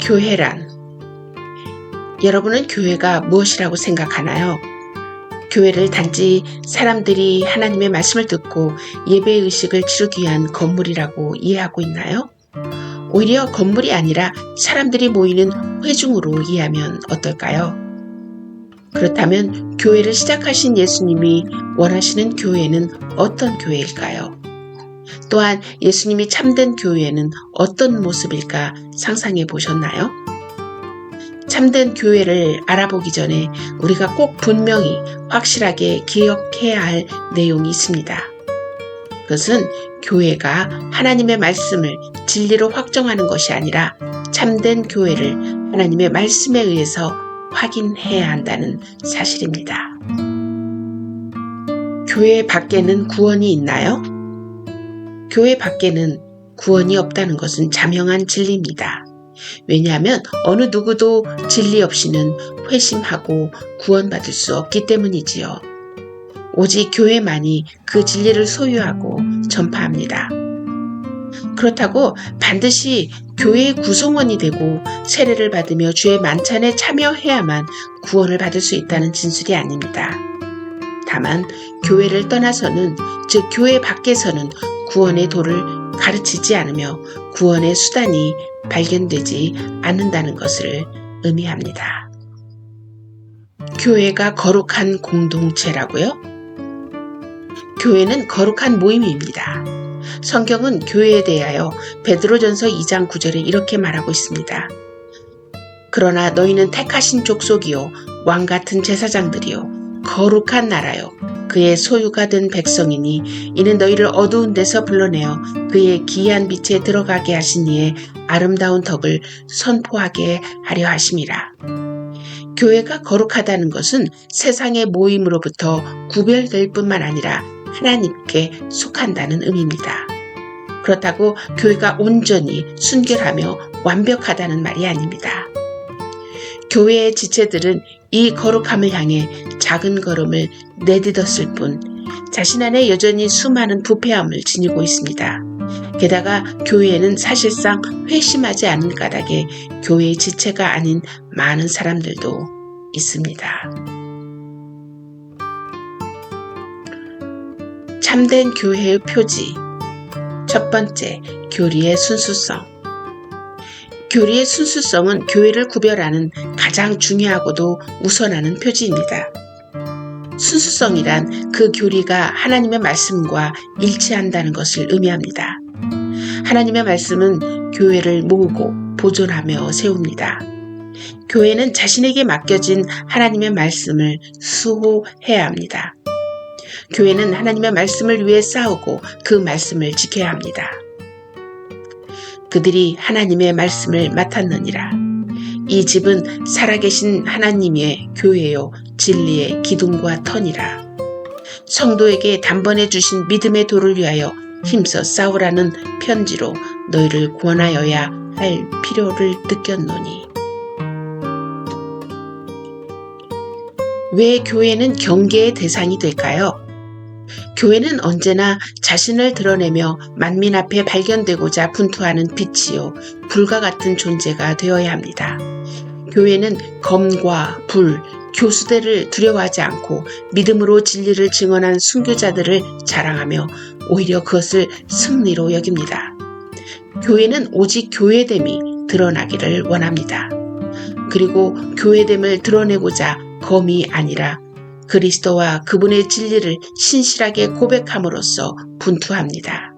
교회란, 여러분은 교회가 무엇이라고 생각하나요? 교회를 단지 사람들이 하나님의 말씀을 듣고 예배의식을 치르기 위한 건물이라고 이해하고 있나요? 오히려 건물이 아니라 사람들이 모이는 회중으로 이해하면 어떨까요? 그렇다면 교회를 시작하신 예수님이 원하시는 교회는 어떤 교회일까요? 또한 예수님이 참된 교회는 어떤 모습일까 상상해 보셨나요? 참된 교회를 알아보기 전에 우리가 꼭 분명히 확실하게 기억해야 할 내용이 있습니다. 그것은 교회가 하나님의 말씀을 진리로 확정하는 것이 아니라 참된 교회를 하나님의 말씀에 의해서 확인해야 한다는 사실입니다. 교회 밖에는 구원이 있나요? 교회 밖에는 구원이 없다는 것은 자명한 진리입니다. 왜냐하면 어느 누구도 진리 없이는 회심하고 구원받을 수 없기 때문이지요. 오직 교회만이 그 진리를 소유하고 전파합니다. 그렇다고 반드시 교회의 구성원이 되고 세례를 받으며 주의 만찬에 참여해야만 구원을 받을 수 있다는 진술이 아닙니다. 다만 교회를 떠나서는, 즉 교회 밖에서는 구원의 도를 가르치지 않으며 구원의 수단이 발견되지 않는다는 것을 의미합니다. 교회가 거룩한 공동체라고요? 교회는 거룩한 모임입니다. 성경은 교회에 대하여 베드로전서 2장 9절에 이렇게 말하고 있습니다. 그러나 너희는 택하신 족속이요 왕같은 제사장들이요 거룩한 나라요 그의 소유가 된 백성이니 이는 너희를 어두운 데서 불러내어 그의 기이한 빛에 들어가게 하신 이의 아름다운 덕을 선포하게 하려 하심이라. 교회가 거룩하다는 것은 세상의 모임으로부터 구별될 뿐만 아니라 하나님께 속한다는 의미입니다. 그렇다고 교회가 온전히 순결하며 완벽하다는 말이 아닙니다. 교회의 지체들은 이 거룩함을 향해 작은 걸음을 내딛었을 뿐 자신 안에 여전히 수많은 부패함을 지니고 있습니다. 게다가 교회에는 사실상 회심하지 않은 까닭에 교회의 지체가 아닌 많은 사람들도 있습니다. 참된 교회의 표지. 첫 번째, 교리의 순수성. 교리의 순수성은 교회를 구별하는 가장 중요하고도 우선하는 표지입니다. 순수성이란 그 교리가 하나님의 말씀과 일치한다는 것을 의미합니다. 하나님의 말씀은 교회를 모으고 보존하며 세웁니다. 교회는 자신에게 맡겨진 하나님의 말씀을 수호해야 합니다. 교회는 하나님의 말씀을 위해 싸우고 그 말씀을 지켜야 합니다. 그들이 하나님의 말씀을 맡았느니라. 이 집은 살아계신 하나님의 교회요 진리의 기둥과 터니라. 성도에게 단번에 주신 믿음의 도를 위하여 힘써 싸우라는 편지로 너희를 권하여야 할 필요를 느꼈노니. 왜 교회는 경계의 대상이 될까요? 교회는 언제나 자신을 드러내며 만민 앞에 발견되고자 분투하는 빛이요 불과 같은 존재가 되어야 합니다. 교회는 검과 불, 교수들을 두려워하지 않고 믿음으로 진리를 증언한 순교자들을 자랑하며 오히려 그것을 승리로 여깁니다. 교회는 오직 교회됨이 드러나기를 원합니다. 그리고 교회됨을 드러내고자 검이 아니라 그리스도와 그분의 진리를 신실하게 고백함으로써 분투합니다.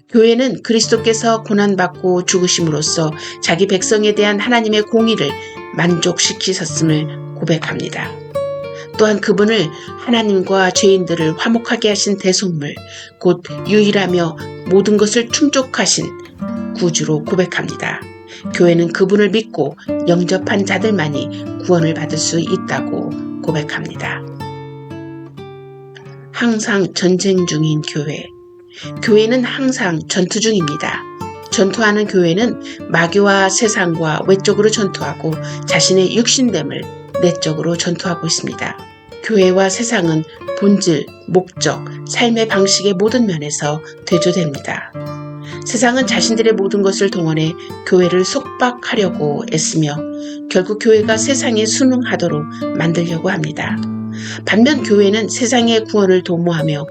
교회는 그리스도께서 고난받고 죽으심으로써 자기 백성에 대한 하나님의 공의를 만족시키셨음을 고백합니다. 또한 그분을 하나님과 죄인들을 화목하게 하신 대속물, 곧 유일하며 모든 것을 충족하신 구주로 고백합니다. 교회는 그분을 믿고 영접한 자들만이 구원을 받을 수 있다고 고백합니다. 항상 전쟁 중인 교회. 교회는 항상 전투 중입니다. 전투하는 교회는 마귀와 세상과 외적으로 전투하고 자신의 육신됨을 내적으로 전투하고 있습니다. 교회와 세상은 본질, 목적, 삶의 방식의 모든 면에서 대조됩니다. 세상은 자신들의 모든 것을 동원해 교회를 속박하려고 애쓰며 결국 교회가 세상에 순응하도록 만들려고 합니다. 반면 교회는 세상의 구원을 도모하며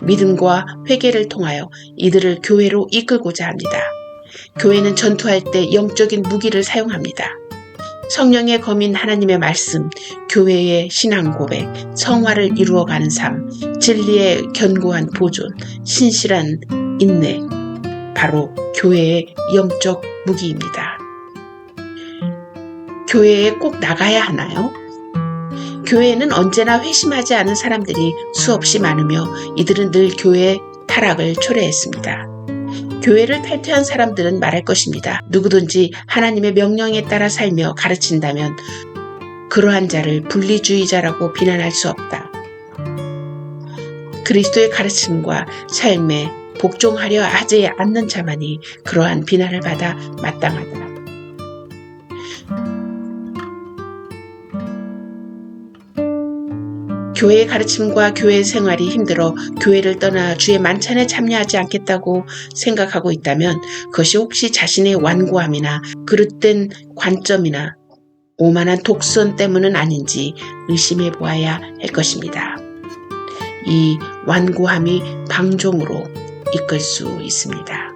믿음과 회개를 통하여 이들을 교회로 이끌고자 합니다. 교회는 전투할 때 영적인 무기를 사용합니다. 성령의 검인 하나님의 말씀, 교회의 신앙 고백, 성화를 이루어가는 삶, 진리의 견고한 보존, 신실한 인내, 바로 교회의 영적 무기입니다. 교회에 꼭 나가야 하나요? 교회에는 언제나 회심하지 않은 사람들이 수없이 많으며 이들은 늘 교회의 타락을 초래했습니다. 교회를 탈퇴한 사람들은 말할 것입니다. 누구든지 하나님의 명령에 따라 살며 가르친다면 그러한 자를 분리주의자라고 비난할 수 없다. 그리스도의 가르침과 삶에 복종하려 하지 않는 자만이 그러한 비난을 받아 마땅하다. 교회의 가르침과 교회 생활이 힘들어 교회를 떠나 주의 만찬에 참여하지 않겠다고 생각하고 있다면 그것이 혹시 자신의 완고함이나 그릇된 관점이나 오만한 독선 때문은 아닌지 의심해 보아야 할 것입니다. 이 완고함이 방종으로 이끌 수 있습니다.